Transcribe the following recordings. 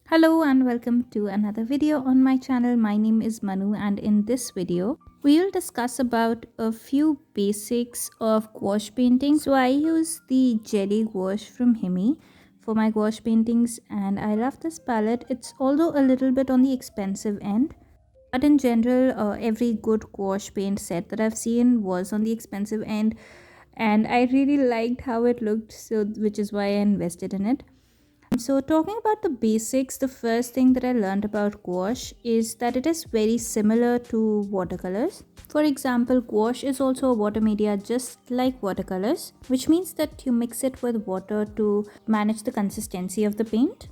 Hello and welcome to another video on my channel. My name is Manu and in this video we will discuss about a few basics of gouache painting. So I use the jelly gouache from Himi for my gouache paintings and I love this palette. It's although a little bit on the expensive end, but in general every good gouache paint set that I've seen was on the expensive end and I really liked how it looked, so which is why I invested in it. So, talking about the basics, the first thing that I learned about gouache is that it is very similar to watercolors. For example, gouache is also a water media just like watercolors, which means that you mix it with water to manage the consistency of the paint.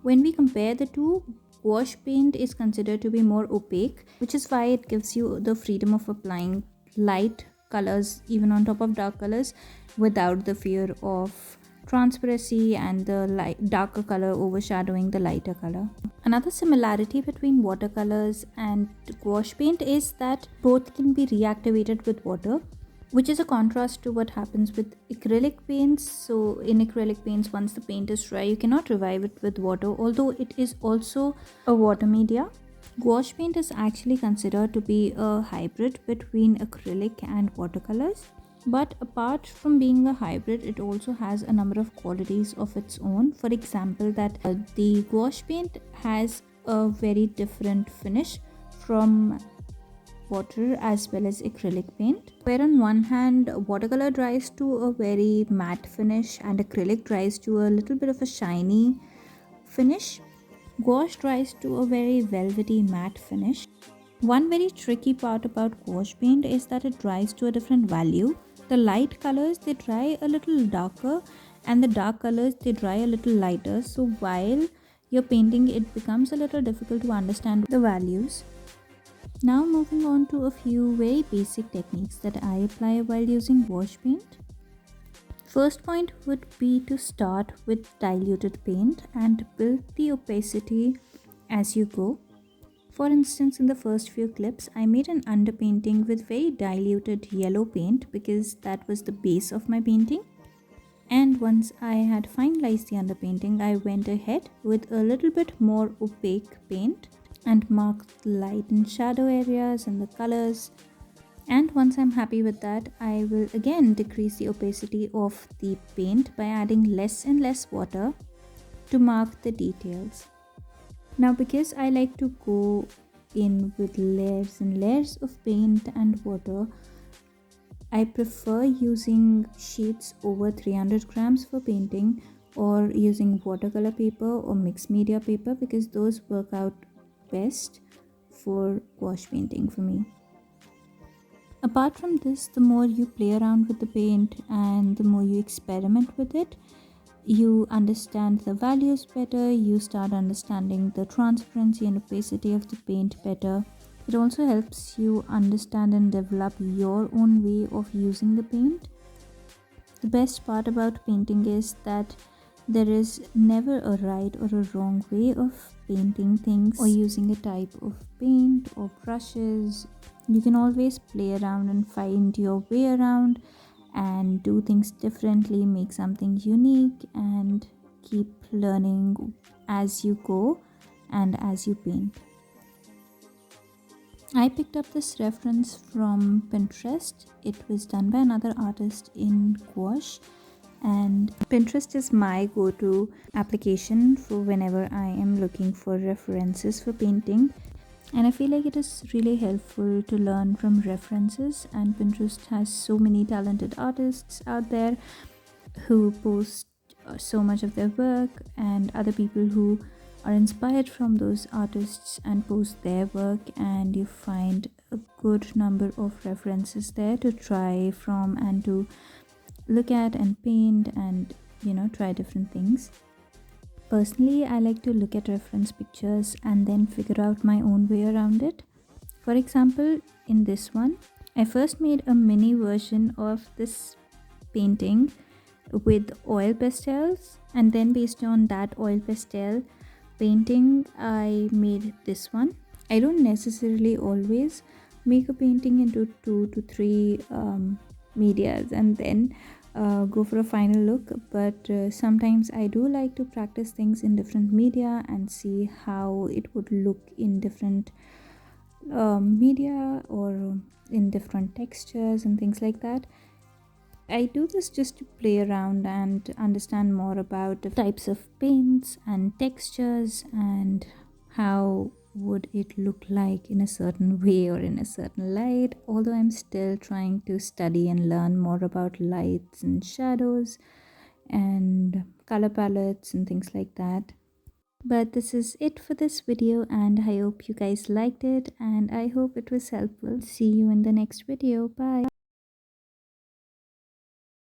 When we compare the two, gouache paint is considered to be more opaque, which is why it gives you the freedom of applying light colors even on top of dark colors without the fear of transparency and the darker color overshadowing the lighter color. Another similarity between watercolors and gouache paint is that both can be reactivated with water, which is a contrast to what happens with acrylic paints. So in acrylic paints, once the paint is dry, you cannot revive it with water, although it is also a water media. Gouache paint is actually considered to be a hybrid between acrylic and watercolors. But apart from being a hybrid, it also has a number of qualities of its own. For example, that the gouache paint has a very different finish from water as well as acrylic paint, where on one hand watercolor dries to a very matte finish and acrylic dries to a little bit of a shiny finish. Gouache dries to a very velvety matte finish. One very tricky part about gouache paint is that it dries to a different value. The light colors, they dry a little darker, and the dark colors, they dry a little lighter. So while you're painting, it becomes a little difficult to understand the values. Now moving on to a few very basic techniques that I apply while using gouache paint. First point would be to start with diluted paint and build the opacity as you go. For instance, in the first few clips, I made an underpainting with very diluted yellow paint because that was the base of my painting. And once I had finalized the underpainting, I went ahead with a little bit more opaque paint and marked light and shadow areas and the colors. And once I'm happy with that, I will again decrease the opacity of the paint by adding less and less water to mark the details. Now, because I like to go in with layers and layers of paint and water, I prefer using sheets over 300 grams for painting or using watercolor paper or mixed media paper because those work out best for gouache painting for me. Apart from this, the more you play around with the paint and the more you experiment with it, you understand the values better, you start understanding the transparency and opacity of the paint better. It also helps you understand and develop your own way of using the paint. The best part about painting is that there is never a right or a wrong way of painting things or using a type of paint or brushes. You can always play around and find your way around and do things differently, make something unique, and keep learning as you go and as you paint. I picked up this reference from Pinterest. It was done by another artist in gouache, and Pinterest is my go-to application for whenever I am looking for references for painting. And I feel like it is really helpful to learn from references, and Pinterest has so many talented artists out there who post so much of their work, and other people who are inspired from those artists and post their work, and you find a good number of references there to try from and to look at and paint and try different things. Personally, I like to look at reference pictures and then figure out my own way around it. For example, in this one, I first made a mini version of this painting with oil pastels, and then based on that oil pastel painting, I made this one. I don't necessarily always make a painting into 2 to 3 medias and then go for a final look, but sometimes I do like to practice things in different media and see how it would look in different media or in different textures and things like that. I do this just to play around and understand more about the types of paints and textures and how would it look like in a certain way or in a certain light. Although I'm still trying to study and learn more about lights and shadows and color palettes and things like that. But this is it for this video, and I hope you guys liked it and I hope it was helpful. See you in the next video. Bye.